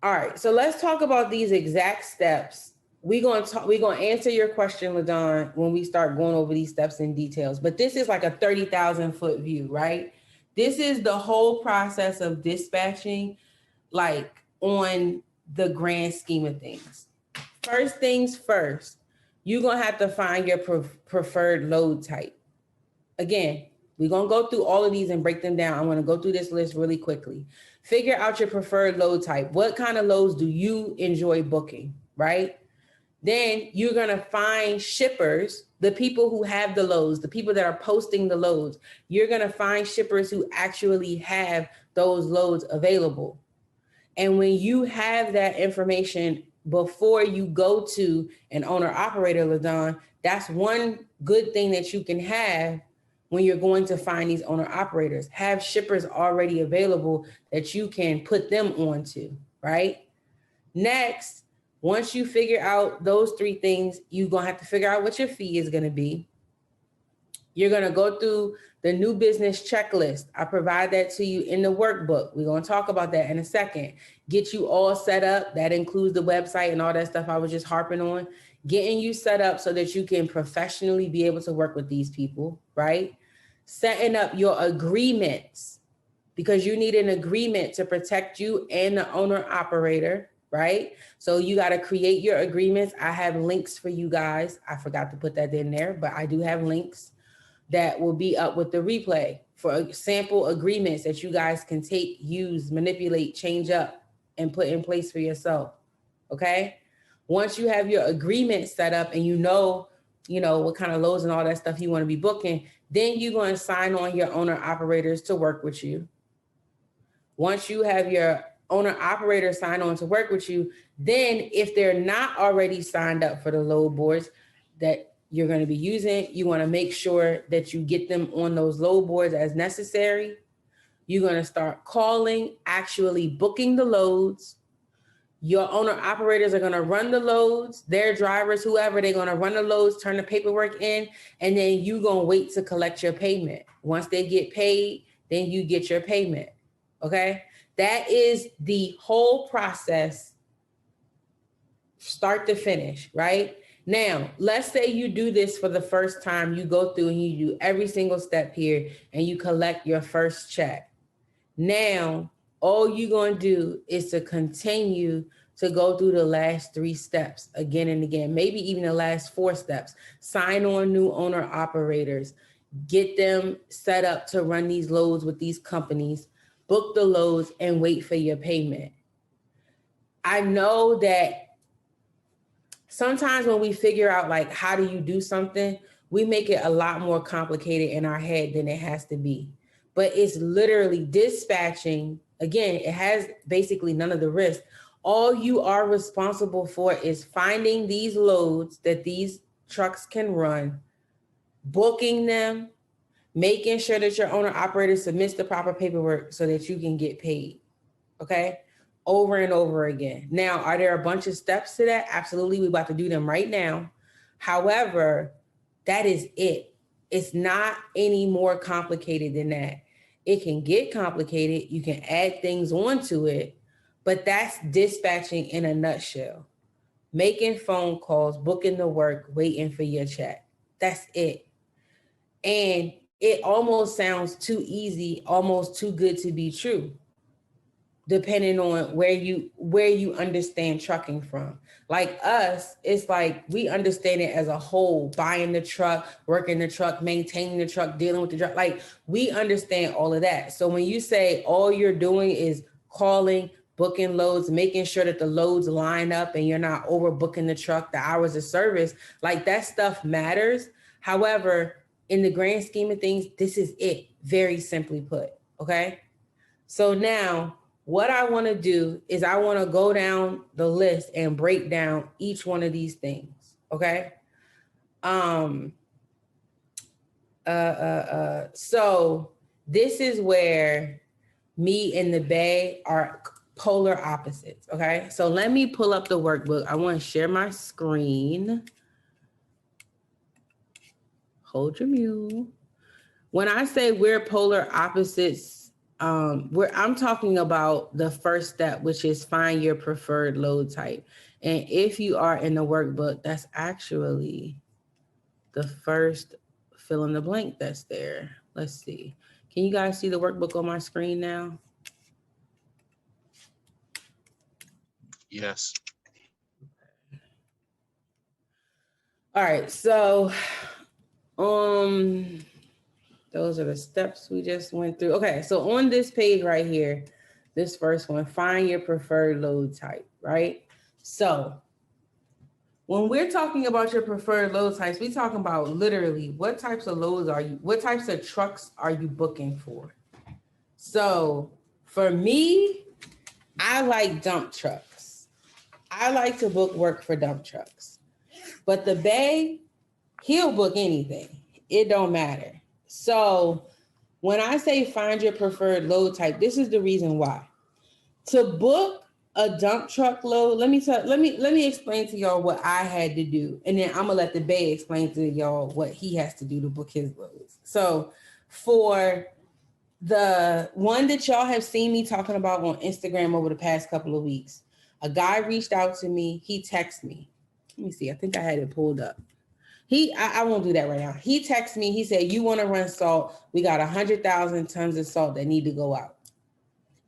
All right, so let's talk about these exact steps. We're gonna answer your question, LaDon, when we start going over these steps in details. But this is like a 30,000 foot view, right? This is the whole process of dispatching, like on the grand scheme of things. First things first, you're gonna have to find your preferred load type. Again, we're going to go through all of these and break them down. I'm going to go through this list really quickly. Figure out your preferred load type. What kind of loads do you enjoy booking, right? Then you're going to find shippers, the people who have the loads, the people that are posting the loads. You're going to find shippers who actually have those loads available. And when you have that information before you go to an owner operator, LaDon, that's one good thing that you can have when you're going to find these owner operators. Have shippers already available that you can put them onto, right? Next, once you figure out those three things, you're going to have to figure out what your fee is going to be. You're going to go through the new business checklist. I provide that to you in the workbook. We're going to talk about that in a second. Get you all set up. That includes the website and all that stuff I was just harping on. Getting you set up so that you can professionally be able to work with these people, right? Setting up your agreements, because you need an agreement to protect you and the owner operator, right? So you got to create your agreements. I have links for you guys. I forgot to put that in there, but I do have links that will be up with the replay for sample agreements that you guys can take, use, manipulate, change up, and put in place for yourself, okay? Once you have your agreement set up and you know what kind of loads and all that stuff you want to be booking, then you're going to sign on your owner operators to work with you. Once you have your owner operator sign on to work with you, then if they're not already signed up for the load boards that you're going to be using, you want to make sure that you get them on those load boards as necessary. You're going to start calling, actually booking the loads. Your owner operators are going to run the loads, their drivers, whoever, they're going to run the loads, turn the paperwork in, and then you're going to wait to collect your payment. Once they get paid, then you get your payment. Okay? That is the whole process, start to finish, right? Now, let's say you do this for the first time. You go through and you do every single step here and you collect your first check. Now, all you're going to do is to continue to go through the last 3 steps again and again, maybe even the last 4 steps. Sign on new owner operators, get them set up to run these loads with these companies, book the loads, and wait for your payment. I know that sometimes when we figure out like how do you do something, we make it a lot more complicated in our head than it has to be. But it's literally dispatching. Again, it has basically none of the risk. All you are responsible for is finding these loads that these trucks can run, booking them, making sure that your owner operator submits the proper paperwork so that you can get paid. Okay? Over and over again. Now, are there a bunch of steps to that? Absolutely. We're about to do them right now. However, that is it. It's not any more complicated than that. It can get complicated. You can add things onto it, but that's dispatching in a nutshell. Making phone calls, booking the work, waiting for your check. That's it. And it almost sounds too easy, almost too good to be true, depending on where you understand trucking from. Like us, it's like we understand it as a whole, buying the truck, working the truck, maintaining the truck, dealing with the truck. Like we understand all of that. So when you say all you're doing is calling, booking loads, making sure that the loads line up and you're not overbooking the truck, the hours of service, like that stuff matters. However, in the grand scheme of things, this is it, very simply put, okay? So now, what I want to do is I want to go down the list and break down each one of these things, okay? So this is where me and the Bay are polar opposites, okay? So let me pull up the workbook. I want to share my screen. Hold your mule. When I say we're polar opposites, I'm talking about the first step, which is find your preferred load type. And if you are in the workbook, that's actually the first fill in the blank that's there. Let's see. Can you guys see the workbook on my screen now? Yes. All right. So, those are the steps we just went through. Okay. So on this page right here, this first one, find your preferred load type, right? So when we're talking about your preferred load types, we're talking about literally what types of loads are you, what types of trucks are you booking for? So for me, I like dump trucks. I like to book work for dump trucks. But the Bay, he'll book anything. It don't matter. So when I say find your preferred load type, this is the reason why. To book a dump truck load, let me explain to y'all what I had to do, and then I'm gonna let the Bay explain to y'all what he has to do to book his loads. So for the one that y'all have seen me talking about on Instagram over the past couple of weeks, a guy reached out to me. He texted me. Let me see. I think I had it pulled up. I won't do that right now. He texted me. He said, "You want to run salt? We got 100,000 tons of salt that need to go out."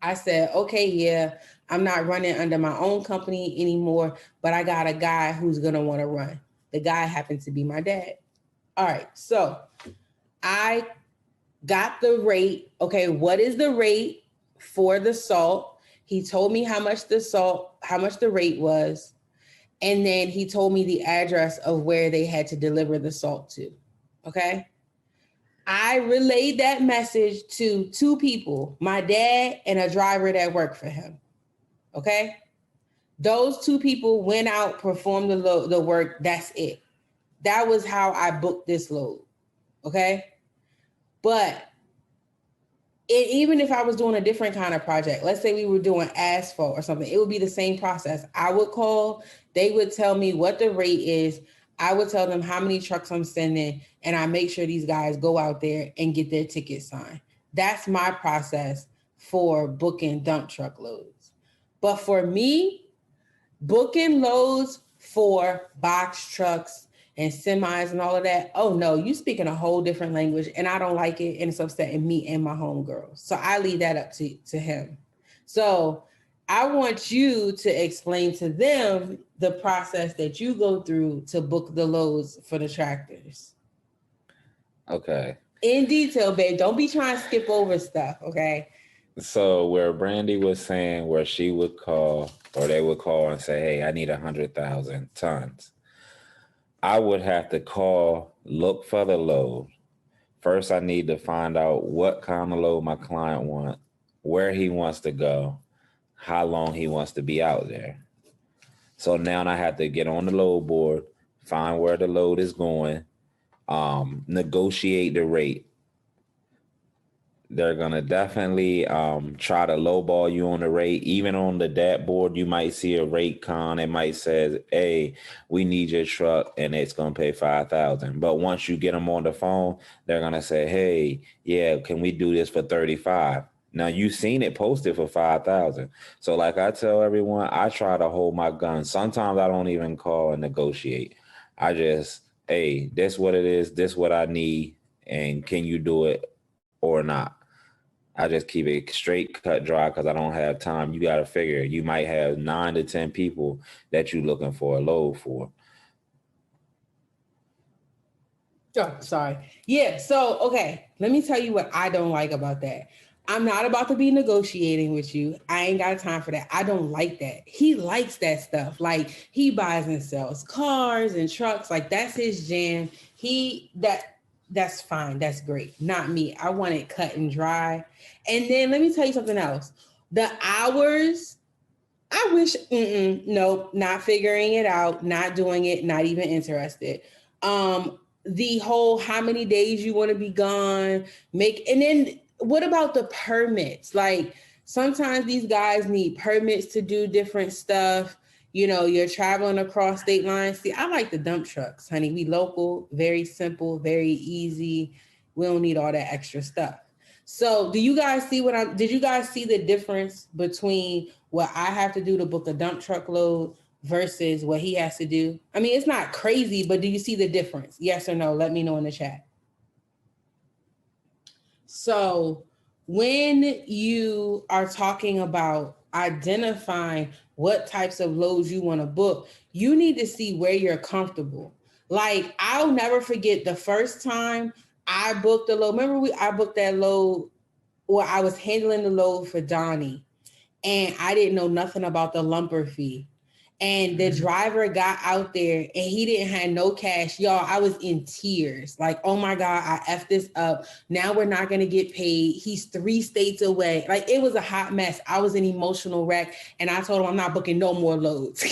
I said, "Okay, yeah, I'm not running under my own company anymore, but I got a guy who's going to want to run." The guy happened to be my dad. All right. So I got the rate. Okay. What is the rate for the salt? He told me how much the rate was. And then he told me the address of where they had to deliver the salt to. Okay. I relayed that message to two people, my dad and a driver that worked for him. Okay. Those two people went out, performed the work. That's it. That was how I booked this load. Okay. But even if I was doing a different kind of project, let's say we were doing asphalt or something, it would be the same process. I would call, they would tell me what the rate is. I would tell them how many trucks I'm sending, and I make sure these guys go out there and get their tickets signed. That's my process for booking dump truck loads. But for me, booking loads for box trucks and semis and all of that, oh no, you speaking a whole different language, and I don't like it, and it's upsetting me and my homegirls. So I leave that up to him. So I want you to explain to them the process that you go through to book the loads for the tractors. Okay. In detail, babe. Don't be trying to skip over stuff, okay? So where Brandy was saying where she would call or they would call and say, "Hey, I need 100,000 tons." I would have to call, look for the load. First, I need to find out what kind of load my client wants, where he wants to go, how long he wants to be out there. So now I have to get on the load board, find where the load is going, negotiate the rate. They're gonna definitely try to lowball you on the rate. Even on the DAT board, you might see a rate con. It might say, "Hey, we need your truck, and it's gonna pay 5,000." But once you get them on the phone, they're gonna say, "Hey, yeah, can we do this for 35?" Now you've seen it posted for 5,000. So like I tell everyone, I try to hold my gun. Sometimes I don't even call and negotiate. I just, "Hey, this what it is. This what I need, and can you do it or not?" I just keep it straight, cut, dry, because I don't have time. You got to figure you might have 9 to 10 people that you're looking for a load for. Oh, sorry. Yeah. So, okay. Let me tell you what I don't like about that. I'm not about to be negotiating with you. I ain't got time for that. I don't like that. He likes that stuff. Like he buys and sells cars and trucks. Like that's his jam. That's fine. That's great. Not me. I want it cut and dry. And then let me tell you something else. The hours, I wish, nope, not figuring it out, not doing it, not even interested. The whole how many days you want to be gone, and then what about the permits? Like sometimes these guys need permits to do different stuff. You know, you're traveling across state lines. See, I like the dump trucks, honey. We local, very simple, very easy. We don't need all that extra stuff. So did you guys see the difference between what I have to do to book a dump truck load versus what he has to do? I mean, it's not crazy, but do you see the difference? Yes or no? Let me know in the chat. So when you are talking about identifying what types of loads you want to book, you need to see where you're comfortable. Like, I'll never forget the first time I booked a load. Remember, I booked that load where I was handling the load for Donnie, and I didn't know nothing about the lumper fee. And the driver got out there and he didn't have no cash. Y'all, I was in tears. Like, oh my God, I effed this up. Now we're not going to get paid. He's 3 states away. Like, it was a hot mess. I was an emotional wreck. And I told him I'm not booking no more loads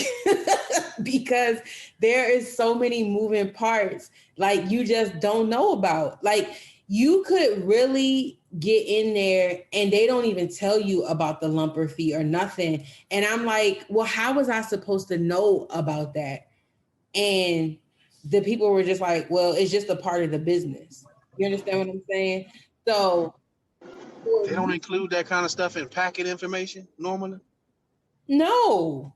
because there is so many moving parts. Like, you just don't know about. Like, you could really get in there and they don't even tell you about the lumper fee or nothing. And I'm like, well, how was I supposed to know about that? And the people were just like, well, it's just a part of the business. You understand what I'm saying? So they don't include that kind of stuff in packet information normally? No.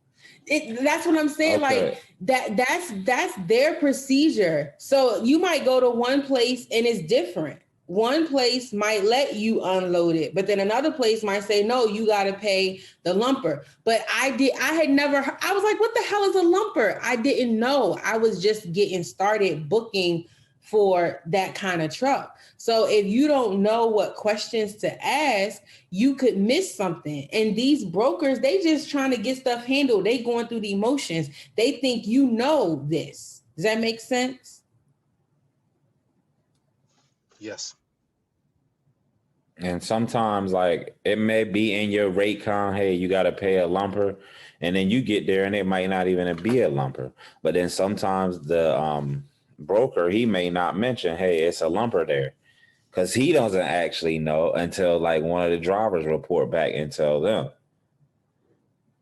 That's what I'm saying. Okay. Like that's their procedure. So you might go to one place and it's different. One place might let you unload it, but then another place might say, no, you got to pay the lumper. But I was like, what the hell is a lumper? I didn't know. I was just getting started booking for that kind of truck. So if you don't know what questions to ask, you could miss something. And these brokers, they just trying to get stuff handled. They going through the emotions. They think you know this. Does that make sense? Yes. And sometimes, like, it may be in your rate con, hey, you got to pay a lumper, and then you get there and it might not even be a lumper. But then sometimes the broker, he may not mention, hey, it's a lumper there, because he doesn't actually know until like one of the drivers report back and tell them.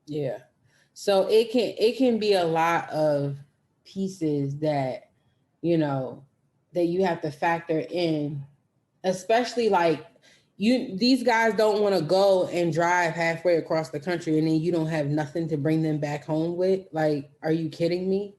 Yeah. So it can be a lot of pieces that, that you have to factor in, especially like these guys don't want to go and drive halfway across the country and then you don't have nothing to bring them back home with. Like, are you kidding me?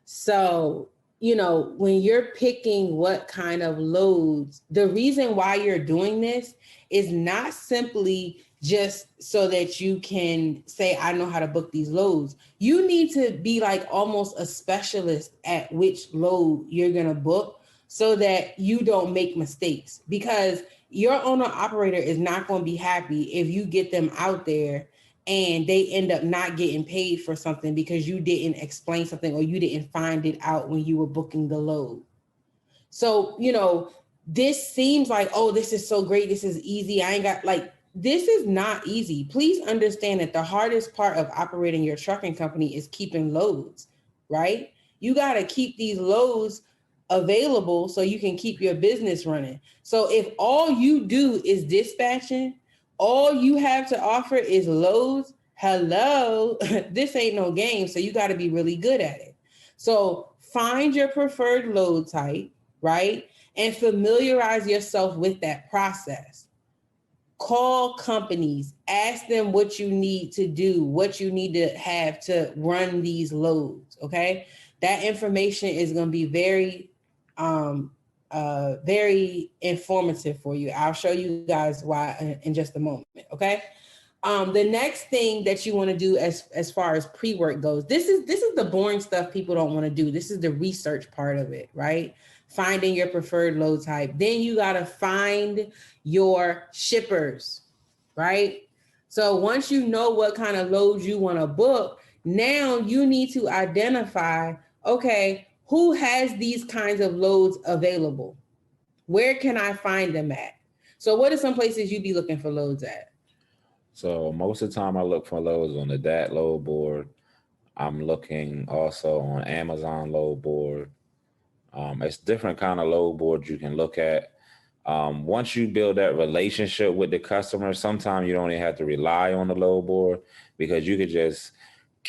So, when you're picking what kind of loads, the reason why you're doing this is not simply just so that you can say, I know how to book these loads. You need to be like almost a specialist at which load you're going to book so that you don't make mistakes, because your owner operator is not going to be happy if you get them out there and they end up not getting paid for something because you didn't explain something or you didn't find it out when you were booking the load. So, this seems like, oh, this is so great. This is easy. This is not easy. Please understand that the hardest part of operating your trucking company is keeping loads, right? You got to keep these loads available so you can keep your business running. So if all you do is dispatching, all you have to offer is loads, hello, this ain't no game. So you got to be really good at it. So find your preferred load type, right? And familiarize yourself with that process. Call companies, ask them what you need to do, what you need to have to run these loads, okay? That information is going to be very very informative for you. I'll show you guys why in just a moment, okay? The next thing that you want to do as far as pre-work goes, this is the boring stuff people don't want to do. This is the research part of it, right? Finding your preferred load type. Then you got to find your shippers, right? So once you know what kind of loads you want to book, now you need to identify, okay, who has these kinds of loads available? Where can I find them at? So what are some places you'd be looking for loads at? So most of the time I look for loads on the DAT load board. I'm looking also on Amazon load board. It's different kind of load boards you can look at. Once you build that relationship with the customer, sometimes you don't even have to rely on the load board, because you could just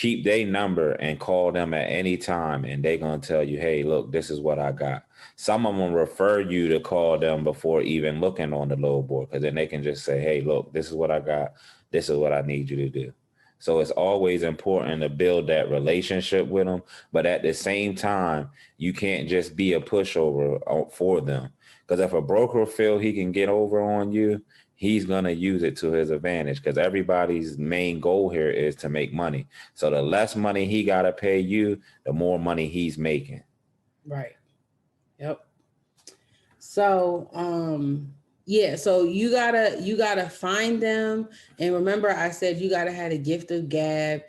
keep their number and call them at any time, and they're going to tell you, hey, look, this is what I got. Some of them refer you to call them before even looking on the load board, because then they can just say, hey, look, this is what I got. This is what I need you to do. So it's always important to build that relationship with them. But at the same time, you can't just be a pushover for them. Because if a broker feel he can get over on you, he's going to use it to his advantage, because everybody's main goal here is to make money. So the less money he got to pay you, the more money he's making. Right. Yep. So, yeah, so you gotta find them. And remember, I said you gotta have a gift of gab.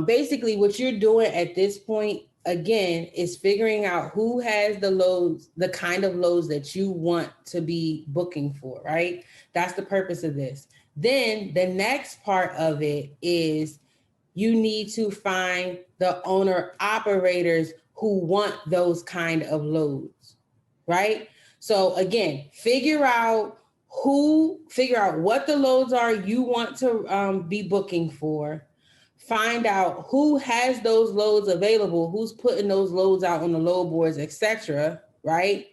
Basically what you're doing at this point, again, is figuring out who has the loads, the kind of loads that you want to be booking for, right? That's the purpose of this. Then the next part of it is you need to find the owner operators who want those kind of loads, right? So again, figure out what the loads are you want to be booking for. Find out who has those loads available, who's putting those loads out on the load boards, etc., right?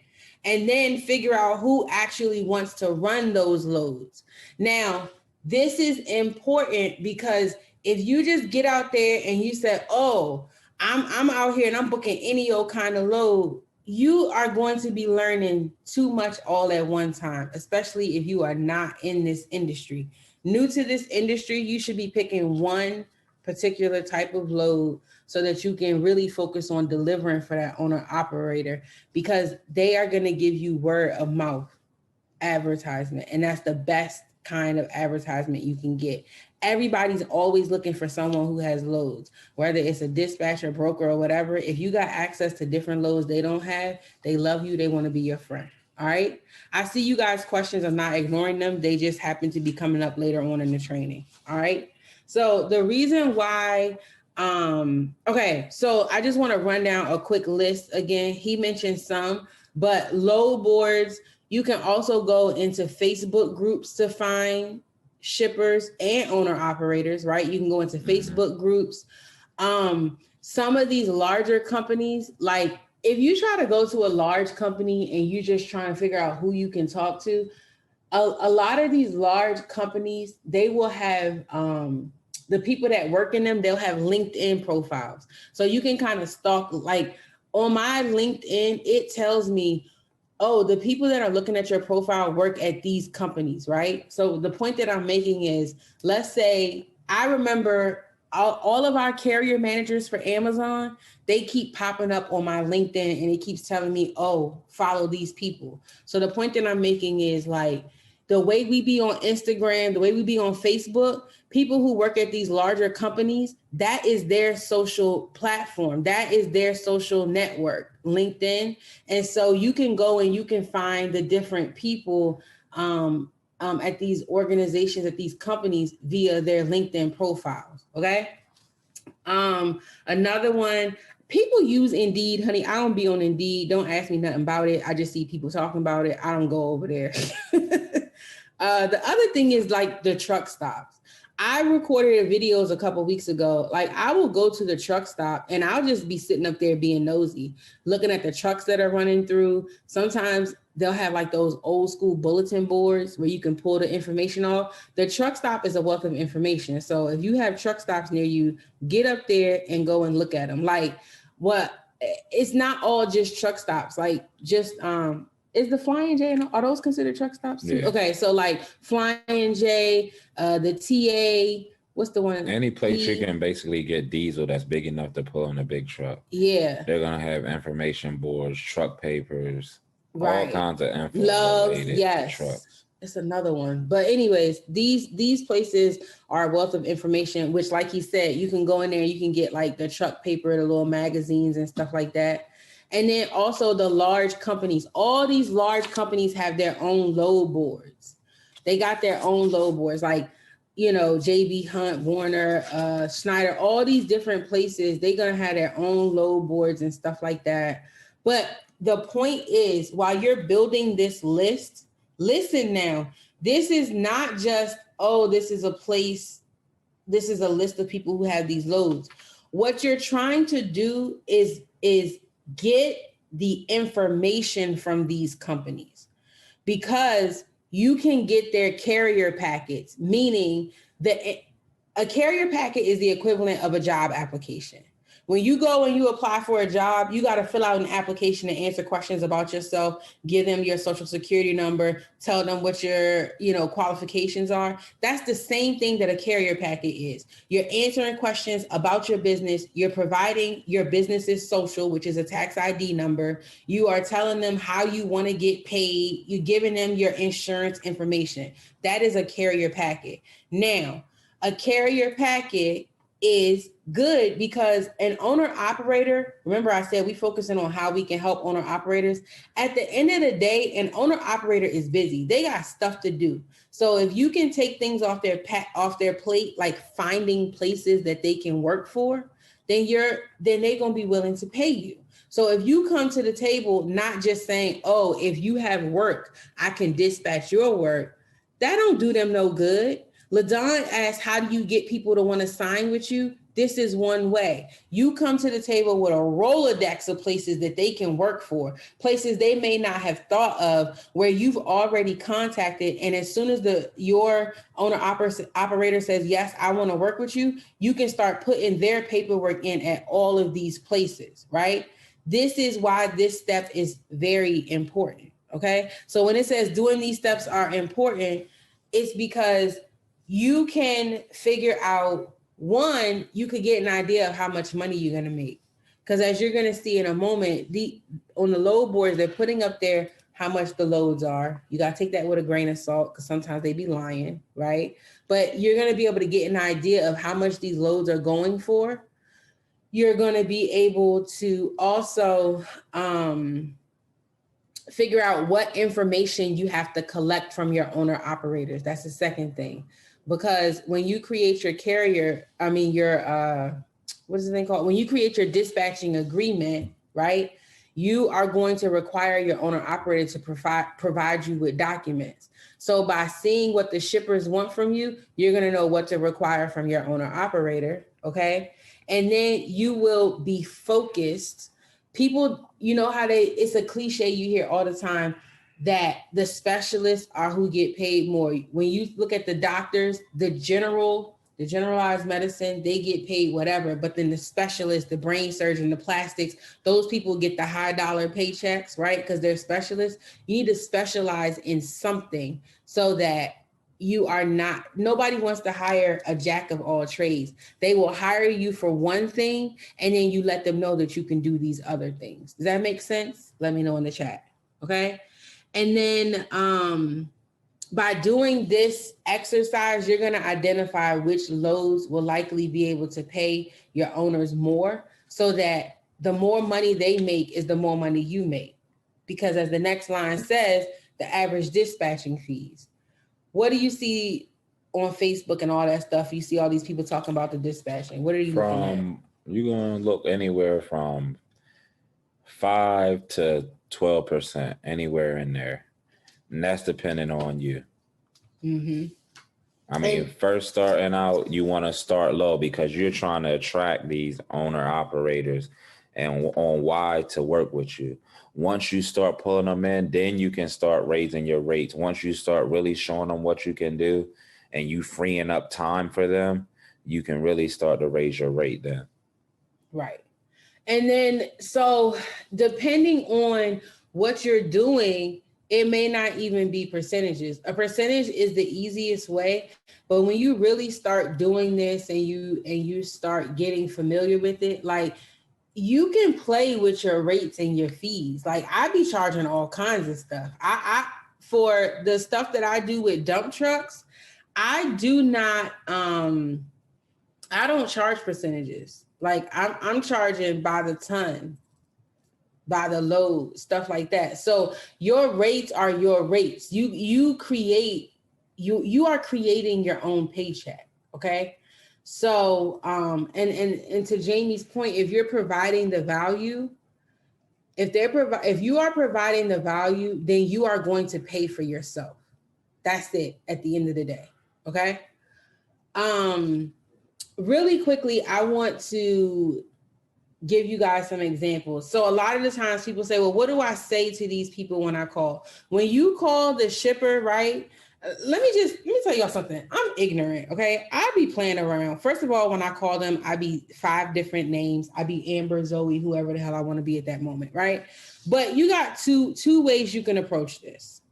And then figure out who actually wants to run those loads. Now, this is important because if you just get out there and you say, oh, I'm out here and I'm booking any old kind of load, you are going to be learning too much all at one time, especially if you are not in this industry. New to this industry, you should be picking one particular type of load so that you can really focus on delivering for that owner operator, because they are going to give you word of mouth advertisement. And that's the best kind of advertisement you can get. Everybody's always looking for someone who has loads, whether it's a dispatcher, broker, or whatever. If you got access to different loads they don't have, they love you. They want to be your friend. All right. I see you guys' questions. I'm not ignoring them. They just happen to be coming up later on in the training. All right. So the reason why, okay. So I just want to run down a quick list again. He mentioned some, but load boards, you can also go into Facebook groups to find shippers and owner operators, right? You can go into Facebook groups. Some of these larger companies, like if you try to go to a large company and you're just trying to figure out who you can talk to, a lot of these large companies, they will have the people that work in them, they'll have LinkedIn profiles. So you can kind of stalk, like on my LinkedIn, it tells me, oh, the people that are looking at your profile work at these companies, right? So the point that I'm making is, let's say, I remember all of our carrier managers for Amazon, they keep popping up on my LinkedIn and it keeps telling me, oh, follow these people. So the point that I'm making is like, the way we be on Instagram, the way we be on Facebook, people who work at these larger companies, that is their social platform. That is their social network, LinkedIn. And so you can go and you can find the different people at these organizations, at these companies via their LinkedIn profiles, okay? Another one, people use Indeed, honey. I don't be on Indeed. Don't ask me nothing about it. I just see people talking about it. I don't go over there. The other thing is like the truck stops. I recorded videos a couple weeks ago. Like I will go to the truck stop and I'll just be sitting up there being nosy, looking at the trucks that are running through. Sometimes they'll have like those old school bulletin boards where you can pull the information off. The truck stop is a wealth of information. So if you have truck stops near you, get up there and go and look at them. Like it's not all just truck stops, like just, is the Flying J, are those considered truck stops too? Yeah. Okay, so like Flying J, the TA, what's the one? Any place you can basically get diesel that's big enough to pull in a big truck. Yeah. They're going to have information boards, truck papers, right. All kinds of info. Love, yes. Trucks. It's another one. But anyways, these places are a wealth of information, which like he said, you can go in there and you can get like the truck paper, the little magazines and stuff like that. And then also the large companies, all these large companies have their own load boards. They got their own load boards, like, you know, JB Hunt, Warner, Schneider, all these different places, they're going to have their own load boards and stuff like that. But the point is, while you're building this list, listen now, this is not just, oh, this is a place this is a list of people who have these loads. What you're trying to do is get the information from these companies, because you can get their carrier packets, meaning that a carrier packet is the equivalent of a job application. When you go and you apply for a job, you got to fill out an application and answer questions about yourself, give them your social security number, tell them what your, qualifications are. That's the same thing that a carrier packet is. You're answering questions about your business. You're providing your business's social, which is a tax ID number. You are telling them how you want to get paid. You're giving them your insurance information. That is a carrier packet. Now, a carrier packet is good because an owner operator, remember I said we focusing on how we can help owner operators. At the end of the day, an owner operator is busy. They got stuff to do. So if you can take things off their plate, like finding places that they can work for, then they're going to be willing to pay you. So if you come to the table not just saying, oh, if you have work, I can dispatch your work, that don't do them no good. LaDon asked, how do you get people to want to sign with you? This is one way. You come to the table with a Rolodex of places that they can work for, places they may not have thought of, where you've already contacted. And as soon as your owner operator says, yes, I want to work with you, you can start putting their paperwork in at all of these places, right? This is why this step is very important, okay? So when it says doing these steps are important, it's because you can figure out, one, you could get an idea of how much money you're going to make. Because as you're going to see in a moment, on the load boards, they're putting up there how much the loads are. You got to take that with a grain of salt because sometimes they be lying, right? But you're going to be able to get an idea of how much these loads are going for. You're going to be able to also figure out what information you have to collect from your owner operators. That's the second thing. Because when you create your what is the thing called? When you create your dispatching agreement, right, you are going to require your owner operator to provide you with documents. So by seeing what the shippers want from you, you're going to know what to require from your owner operator, okay? And then you will be focused. People, you know how it's a cliche you hear all the time, that the specialists are who get paid more. When you look at the doctors, the generalized medicine, they get paid whatever, but then the specialists, the brain surgeon, the plastics, those people get the high dollar paychecks, right? Because they're specialists. You need to specialize in something so that nobody wants to hire a jack of all trades. They will hire you for one thing, and then you let them know that you can do these other things. Does that make sense? Let me know in the chat, okay? And then by doing this exercise, you're going to identify which loads will likely be able to pay your owners more, so that the more money they make is the more money you make. Because as the next line says, the average dispatching fees. What do you see on Facebook and all that stuff? You see all these people talking about the dispatching. What are you looking at? You're going to look anywhere from 5 to 12%, anywhere in there. And that's depending on you. Mm-hmm. I mean, first starting out, you want to start low because you're trying to attract these owner operators and on why to work with you. Once you start pulling them in, then you can start raising your rates. Once you start really showing them what you can do and you freeing up time for them, you can really start to raise your rate then. Right. And then, so depending on what you're doing, it may not even be percentages. A percentage is the easiest way, but when you really start doing this and you start getting familiar with it, like, you can play with your rates and your fees. Like, I be charging all kinds of stuff. I for the stuff that I do with dump trucks, I do not I don't charge percentages. Like, I'm charging by the ton, by the load, stuff like that. So your rates are your rates. You are creating your own paycheck. Okay. So and to Jamie's point, if you're providing the value, if you are providing the value, then you are going to pay for yourself. That's it at the end of the day. Okay. really quickly, I want to give you guys some examples. So a lot of the times people say, well, what do I say to these people when I call? When you call the shipper, right? Let me tell y'all something. I'm ignorant, okay? I be playing around. First of all, when I call them, I be 5 different names. I be Amber, Zoe, whoever the hell I want to be at that moment, right? But you got two ways you can approach this.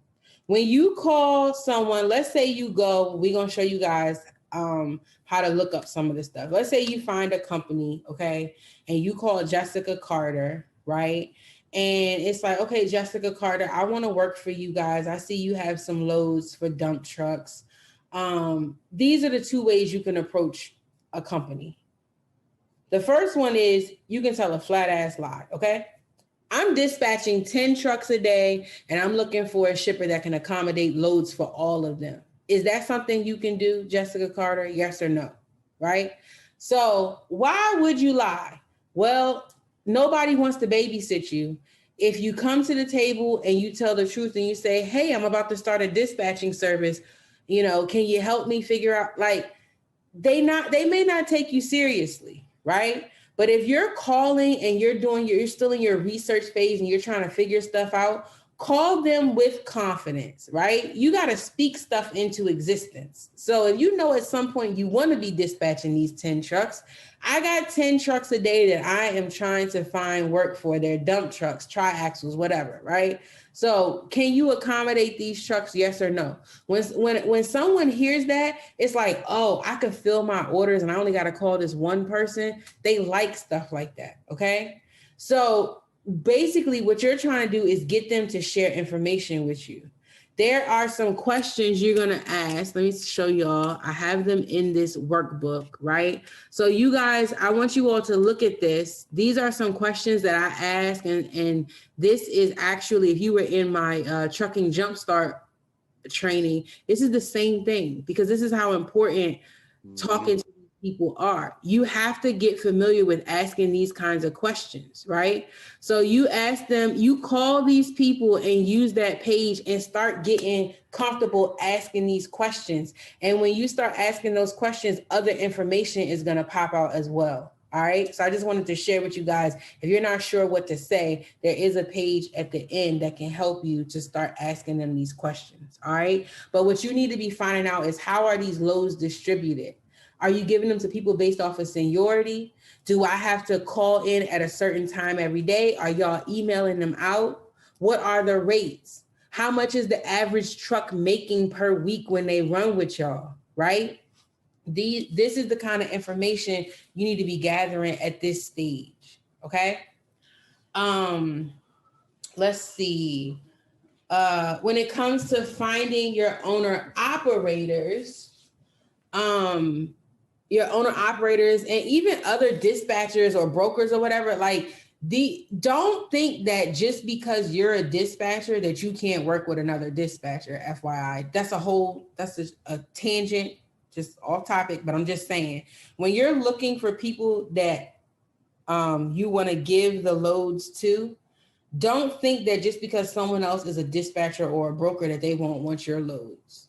When you call someone, let's say you go, we're gonna show you guys how to look up some of this stuff. Let's say you find a company, okay, and you call Jessica Carter, right? And it's like, okay, Jessica Carter, I want to work for you guys. I see you have some loads for dump trucks. These are the 2 ways you can approach a company. The first one is you can tell a flat ass lie, okay? I'm dispatching 10 trucks a day and I'm looking for a shipper that can accommodate loads for all of them. Is that something you can do, Jessica Carter? Yes or no, right? So why would you lie? Well, nobody wants to babysit you. If you come to the table and you tell the truth and you say, hey, I'm about to start a dispatching service, you know, can you help me figure out, like, they may not take you seriously, right? But if you're calling and you're still in your research phase and you're trying to figure stuff out, call them with confidence, right? You got to speak stuff into existence. So if you know at some point you want to be dispatching these 10 trucks, I got 10 trucks a day that I am trying to find work for. They're dump trucks, triaxles, whatever, right? So can you accommodate these trucks? Yes or no? When someone hears that, it's like, oh, I can fill my orders and I only got to call this one person. They like stuff like that, okay? So basically what you're trying to do is get them to share information with you. There are some questions you're going to ask. Let me show y'all. I have them in this workbook, right? So you guys, I want you all to look at this. These are some questions that I ask. And this is actually, if you were in my trucking jumpstart training, this is the same thing, because this is how important talking to people are. You have to get familiar with asking these kinds of questions, right? So you ask them, you call these people and use that page and start getting comfortable asking these questions. And when you start asking those questions, other information is going to pop out as well. All right. So I just wanted to share with you guys, if you're not sure what to say, there is a page at the end that can help you to start asking them these questions. All right. But what you need to be finding out is, how are these loads distributed? Are you giving them to people based off of seniority? Do I have to call in at a certain time every day? Are y'all emailing them out? What are the rates? How much is the average truck making per week when they run with y'all, right? This is the kind of information you need to be gathering at this stage, okay? Let's see. When it comes to finding your owner operators, and even other dispatchers or brokers or whatever, like, don't think that just because you're a dispatcher that you can't work with another dispatcher, FYI. That's a tangent, just off topic, but I'm just saying, when you're looking for people that you want to give the loads to, don't think that just because someone else is a dispatcher or a broker that they won't want your loads.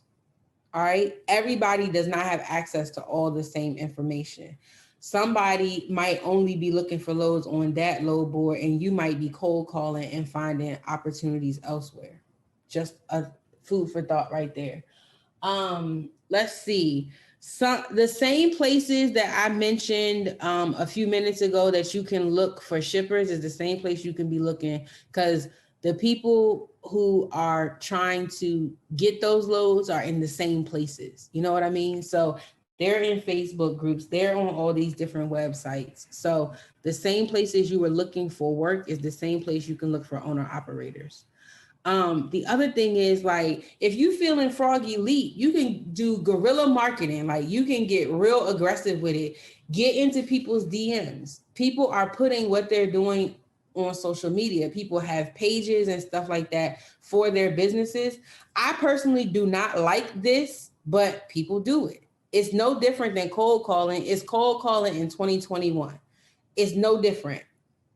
All right. Everybody does not have access to all the same information. Somebody might only be looking for loads on that load board, and you might be cold calling and finding opportunities elsewhere. Just a food for thought right there. Let's see. The same places that I mentioned a few minutes ago that you can look for shippers is the same place you can be looking, because the people who are trying to get those loads are in the same places. You know what I mean? So they're in Facebook groups, they're on all these different websites. So the same places you were looking for work is the same place you can look for owner operators. The other thing is, like, if you feeling Frog Elite, you can do guerrilla marketing. Like, you can get real aggressive with it. Get into people's DMs. People are putting what they're doing on social media. People have pages and stuff like that for their businesses. I personally do not like this, but people do it. It's no different than cold calling. It's cold calling in 2021. It's no different.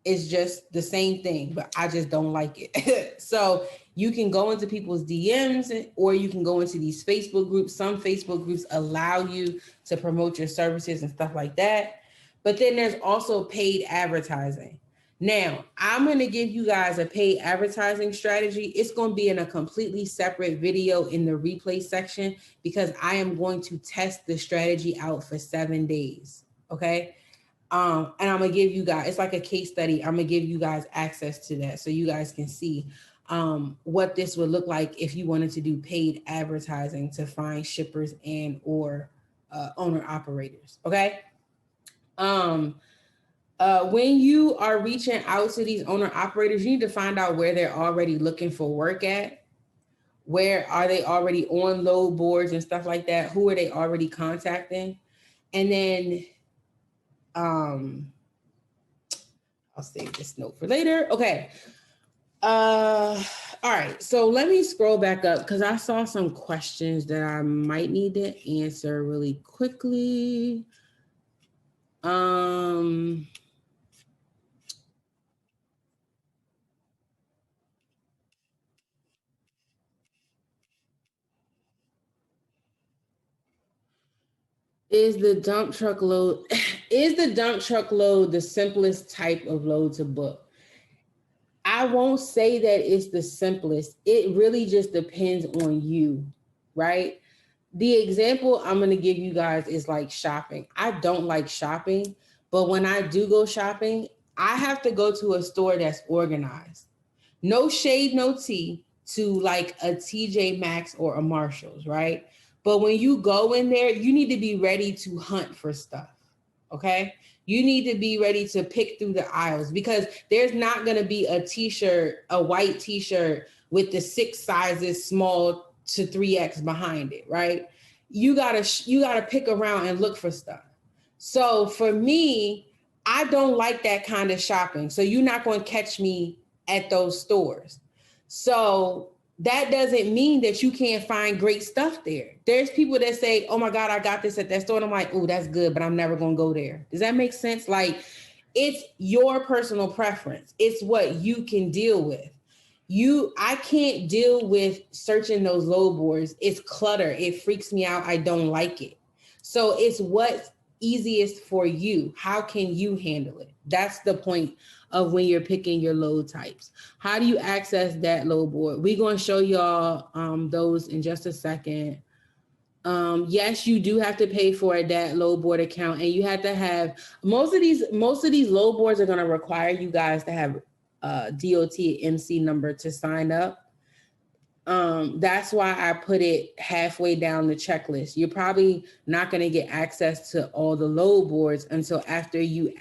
It's just the same thing, but I just don't like it. So You can go into people's DMs or you can go into these Facebook groups. Some Facebook groups allow you to promote your services and stuff like that. But then there's also paid advertising. Now, I'm going to give you guys a paid advertising strategy. It's going to be in a completely separate video in the replay section because I am going to test the strategy out for 7 days. Okay. And I'm going to give you guys, it's like a case study. I'm going to give you guys access to that so you guys can see what this would look like if you wanted to do paid advertising to find shippers and or owner operators. Okay. When you are reaching out to these owner operators, you need to find out where they're already looking for work at. Where are they already on load boards and stuff like that? Who are they already contacting? And then I'll save this note for later. Okay. All right. So let me scroll back up because I saw some questions that I might need to answer really quickly. Is the dump truck load the simplest type of load to book? I won't say that it's the simplest. It really just depends on you, right? The example I'm going to give you guys is like shopping. I don't like shopping, but when I do go shopping, I have to go to a store that's organized. No shade, no tea to like a TJ Maxx or a Marshalls, right? But when you go in there, you need to be ready to hunt for stuff, okay? You need to be ready to pick through the aisles because there's not going to be a t-shirt, a white t-shirt with the 6 sizes small to 3X behind it, right? You gotta pick around and look for stuff. So for me, I don't like that kind of shopping. So you're not going to catch me at those stores. So that doesn't mean that you can't find great stuff there. There's people that say, oh my God, I got this at that store. And I'm like, oh, that's good, but I'm never going to go there. Does that make sense? Like, it's your personal preference. It's what you can deal with. I can't deal with searching those load boards. It's clutter. It freaks me out. I don't like it. So it's what's easiest for you. How can you handle it? That's the point of when you're picking your load types. How do you access that load board? We're going to show y'all those in just a second. Yes, you do have to pay for a DAT load board account, and you have to have most of these load boards are going to require you guys to have DOT MC number to sign up. That's why I put it halfway down the checklist. You're probably not going to get access to all the load boards until after you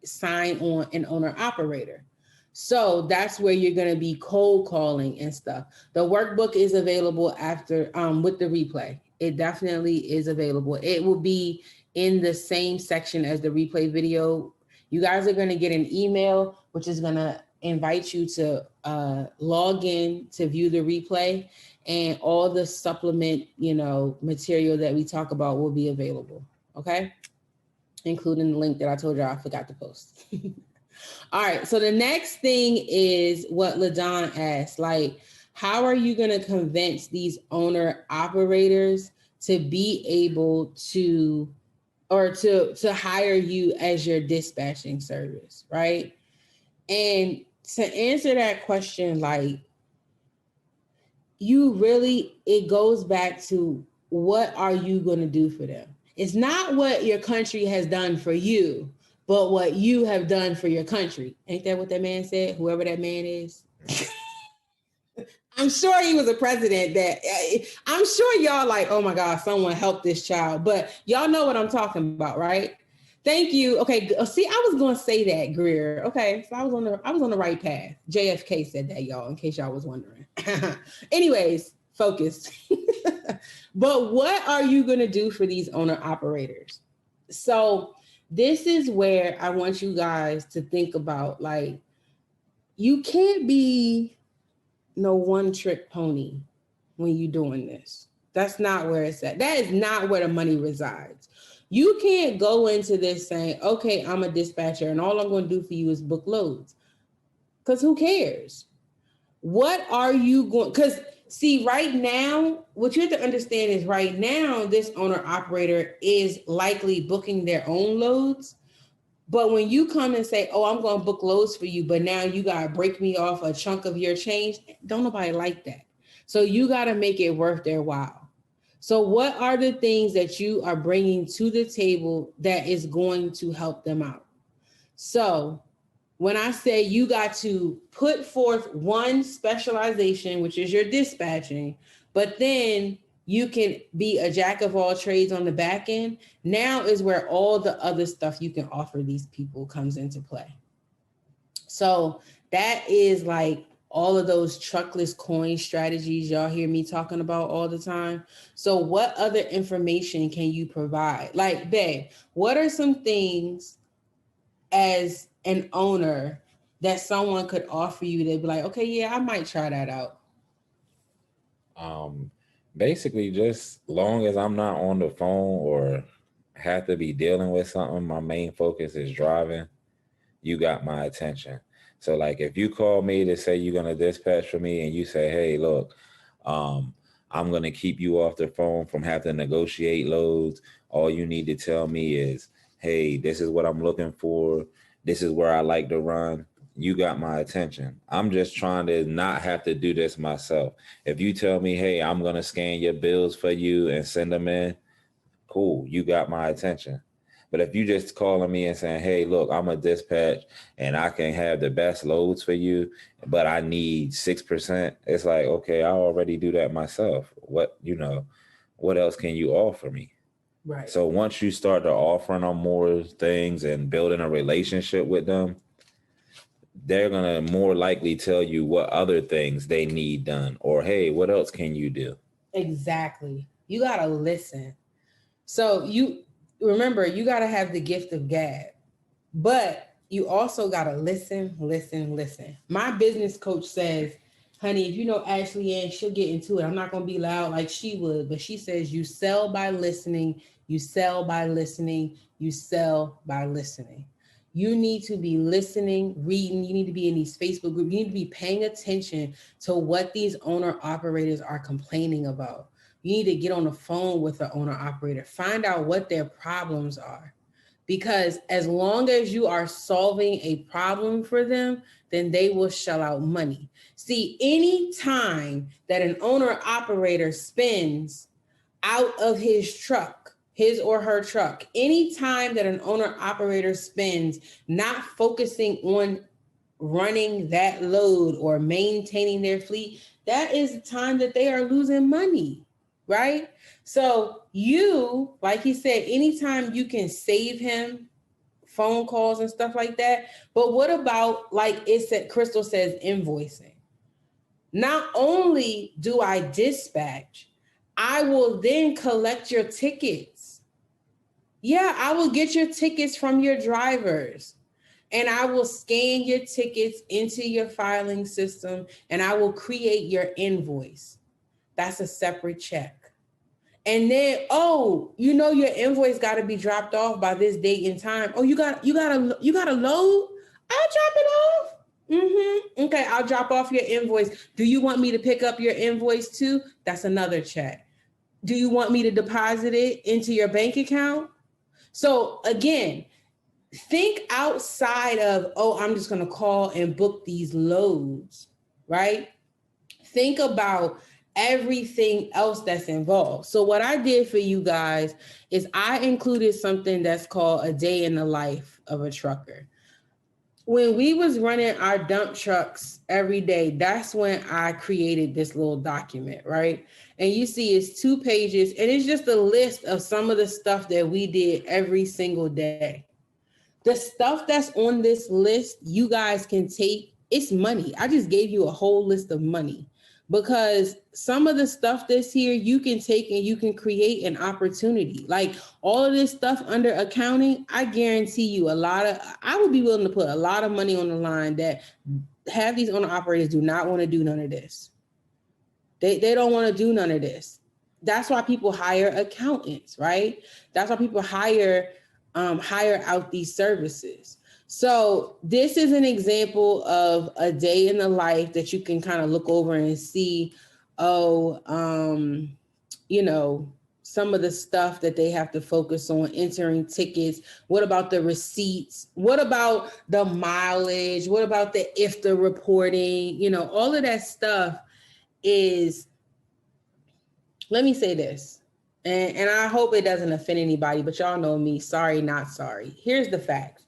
sign on an owner operator. So that's where you're going to be cold calling and stuff. The workbook is available after with the replay. It definitely is available. It will be in the same section as the replay video. You guys are going to get an email, which is going to invite you to log in to view the replay, and all the supplement, material that we talk about will be available. Okay. Including the link that I told you I forgot to post. All right. So the next thing is what LaDon asked, like, how are you going to convince these owner operators to be able to, or to hire you as your dispatching service, right? And to answer that question, like, it goes back to what are you going to do for them? It's not what your country has done for you, but what you have done for your country. Ain't that what that man said? Whoever that man is. I'm sure he was a president I'm sure y'all like, oh my God, someone help this child. But y'all know what I'm talking about, right? Thank you. Okay. See, I was going to say that, Greer. Okay. So I was on the right path. JFK said that, y'all, in case y'all was wondering. Anyways, focused. But what are you going to do for these owner operators? So this is where I want you guys to think about, like, you can't be no one trick pony when you're doing this. That's not where it's at. That is not where the money resides. You can't go into this saying, okay, I'm a dispatcher and all I'm going to do for you is book loads. Because who cares? What are you going, because see, right now, what you have to understand is right now, this owner operator is likely booking their own loads. But when you come and say, oh, I'm going to book loads for you, but now you got to break me off a chunk of your change, don't nobody like that. So you got to make it worth their while. So what are the things that you are bringing to the table that is going to help them out? So when I say you got to put forth one specialization, which is your dispatching, but then you can be a jack of all trades on the back end, now is where all the other stuff you can offer these people comes into play. So that is like all of those truckless coin strategies y'all hear me talking about all the time. So what other information can you provide? Like, babe, what are some things as an owner that someone could offer you? They'd be like, okay, yeah, I might try that out. Basically, just long as I'm not on the phone or have to be dealing with something, my main focus is driving. You got my attention. So like if you call me to say you're gonna dispatch for me and you say, hey, look, I'm gonna keep you off the phone from having to negotiate loads. All you need to tell me is, hey, this is what I'm looking for. This is where I like to run. You got my attention. I'm just trying to not have to do this myself. If you tell me, hey, I'm gonna scan your bills for you and send them in, cool, you got my attention. But if you just calling me and saying, hey, look, I'm a dispatch and I can have the best loads for you, but I need 6%, it's like, okay, I already do that myself. What else can you offer me? Right. So once you start to offering them more things and building a relationship with them, they're going to more likely tell you what other things they need done or, hey, what else can you do? Exactly. You got to listen. So you remember, you got to have the gift of gab, but you also got to listen. My business coach says, honey, if you know Ashley Ann, she'll get into it. I'm not going to be loud like she would, but she says you sell by listening, you sell by listening, you sell by listening. You need to be listening, reading. You need to be in these Facebook groups. You need to be paying attention to what these owner operators are complaining about. You need to get on the phone with the owner operator, find out what their problems are. Because as long as you are solving a problem for them, then they will shell out money. See, any time that an owner operator spends out of his truck, his or her truck, any time that an owner operator spends not focusing on running that load or maintaining their fleet, that is the time that they are losing money, right? So you, like he said, anytime you can save him phone calls and stuff like that. But what about, like it said, Crystal says, invoicing? Not only do I dispatch, I will then collect your tickets. Yeah, I will get your tickets from your drivers and I will scan your tickets into your filing system and I will create your invoice. That's a separate check. And then, oh, you know, your invoice got to be dropped off by this date and time. Oh, you got a load? I'll drop it off. Okay, I'll drop off your invoice. Do you want me to pick up your invoice too? That's another check. Do you want me to deposit it into your bank account? So again, think outside of, oh, I'm just going to call and book these loads, right? Think about everything else that's involved. So what I did for you guys is I included something that's called a day in the life of a trucker. When we was running our dump trucks every day, that's when I created this little document, right? And you see it's 2 pages and it's just a list of some of the stuff that we did every single day. The stuff that's on this list, you guys can take, it's money. I just gave you a whole list of money because some of the stuff that's here, you can take and you can create an opportunity. Like all of this stuff under accounting, I guarantee you I would be willing to put a lot of money on the line that have these owner operators do not want to do none of this. They don't want to do none of this. That's why people hire accountants, right? That's why people hire out these services. So this is an example of a day in the life that you can kind of look over and see, you know, some of the stuff that they have to focus on, entering tickets. What about the receipts? What about the mileage? What about the IFTA reporting? You know, all of that stuff is, let me say this, and I hope it doesn't offend anybody, but y'all know me, sorry, not sorry. Here's the facts.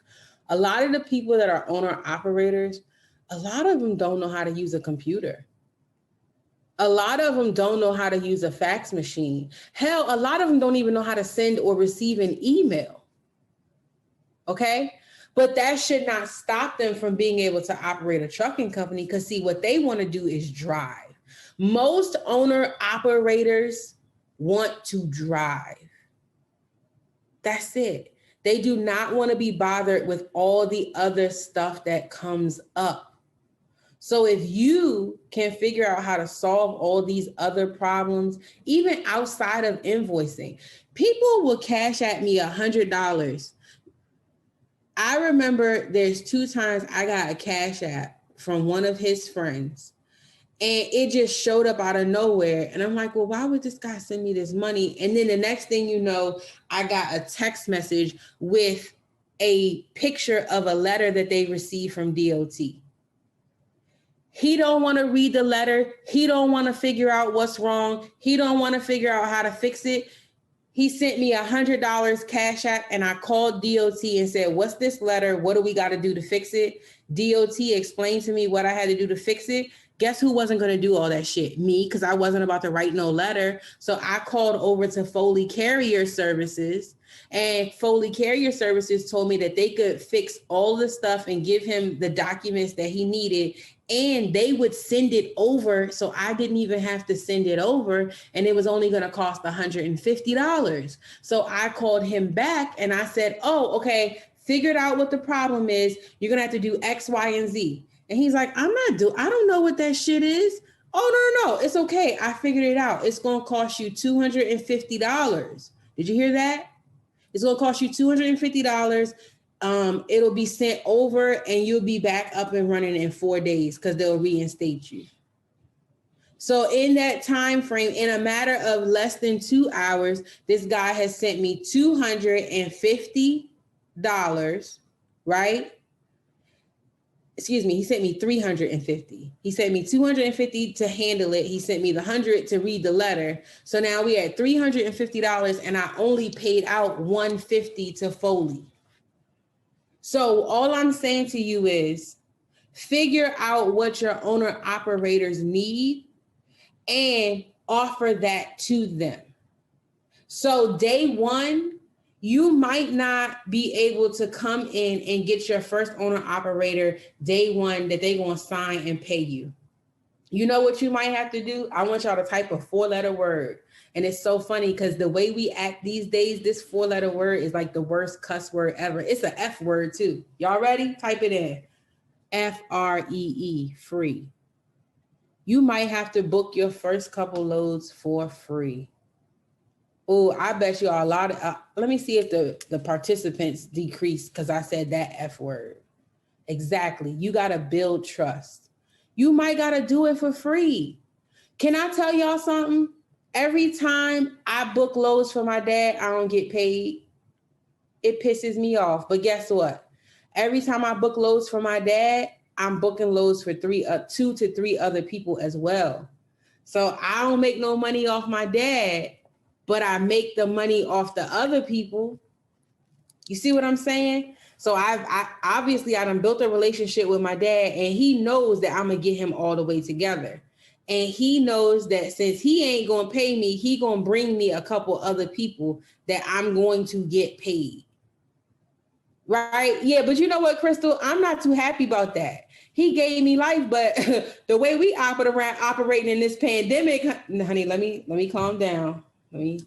A lot of the people that are owner operators, a lot of them don't know how to use a computer. A lot of them don't know how to use a fax machine. Hell, a lot of them don't even know how to send or receive an email. Okay? But that should not stop them from being able to operate a trucking company, because see, what they want to do is drive. Most owner operators want to drive. That's it. They do not want to be bothered with all the other stuff that comes up. So if you can figure out how to solve all these other problems, even outside of invoicing, people will cash at me $100. I remember there's 2 times I got a cash app from one of his friends, and it just showed up out of nowhere. And I'm like, well, why would this guy send me this money? And then the next thing you know, I got a text message with a picture of a letter that they received from DOT. He don't want to read the letter. He don't want to figure out what's wrong. He don't want to figure out how to fix it. He sent me $100 cash app, and I called DOT and said, what's this letter? What do we got to do to fix it? DOT explained to me what I had to do to fix it. Guess who wasn't going to do all that shit? Me, because I wasn't about to write no letter. So I called over to Foley Carrier Services, and Foley Carrier Services told me that they could fix all the stuff and give him the documents that he needed, and they would send it over. So I didn't even have to send it over, and it was only going to cost $150. So I called him back and I said, oh, okay, figured out what the problem is. You're going to have to do X, Y, and Z. And he's like, I don't know what that shit is. Oh, no, it's okay. I figured it out. It's going to cost you $250. Did you hear that? It's going to cost you $250. It'll be sent over and you'll be back up and running in 4 days, because they'll reinstate you. So in that time frame, in a matter of less than 2 hours, this guy has sent me $250, right? Excuse me, he sent me $350. He sent me $250 to handle it. He sent me the $100 to read the letter. So now we at $350, and I only paid out $150 to Foley. So all I'm saying to you is figure out what your owner operators need and offer that to them. So day one, you might not be able to come in and get your first owner operator day one that they're going to sign and pay you. You know what you might have to do? I want y'all to type a 4-letter word. And it's so funny because the way we act these days, this 4-letter word is like the worst cuss word ever. It's an F word too. Y'all ready? Type it in. FREE, free. You might have to book your first couple loads for free. Oh, I bet you a lot of, let me see if the participants decrease because I said that F word. Exactly. You got to build trust. You might got to do it for free. Can I tell y'all something? Every time I book loads for my dad, I don't get paid. It pisses me off. But guess what? Every time I book loads for my dad, I'm booking loads for 2 to 3 other people as well. So I don't make no money off my dad, but I make the money off the other people. You see what I'm saying? So I obviously I done built a relationship with my dad, and he knows that I'm gonna get him all the way together. And he knows that since he ain't gonna pay me, he gonna bring me a couple other people that I'm going to get paid. Right? Yeah, but you know what, Crystal? I'm not too happy about that. He gave me life, but the way we operating in this pandemic, honey, let me calm down. Let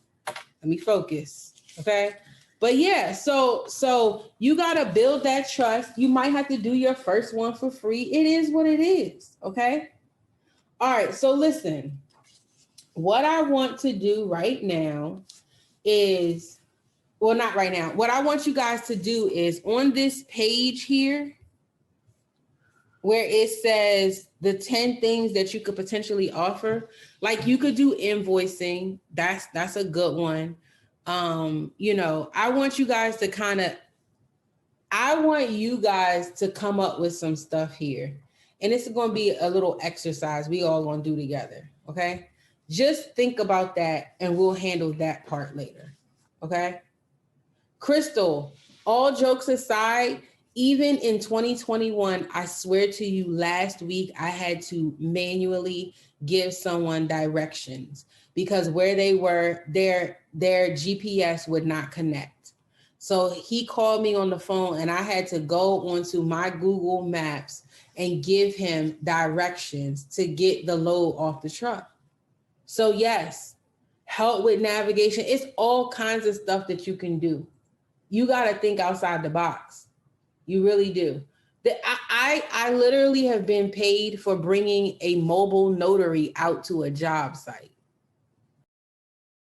me focus. Okay. But yeah, so you got to build that trust. You might have to do your first one for free. It is what it is. Okay. All right. So listen, what I want to do right now is, Well, not right now. What I want you guys to do is on this page here, where it says the 10 things that you could potentially offer, like you could do invoicing. That's a good one. You know, I want you guys to come up with some stuff here. And it's going to be a little exercise we all going to do together. Okay. Just think about that and we'll handle that part later. Okay. Crystal, all jokes aside, even in 2021, I swear to you, last week, I had to manually give someone directions because where they were, their GPS would not connect. So he called me on the phone and I had to go onto my Google Maps and give him directions to get the load off the truck. So yes, help with navigation. It's all kinds of stuff that you can do. You got to think outside the box. You really do. I literally have been paid for bringing a mobile notary out to a job site.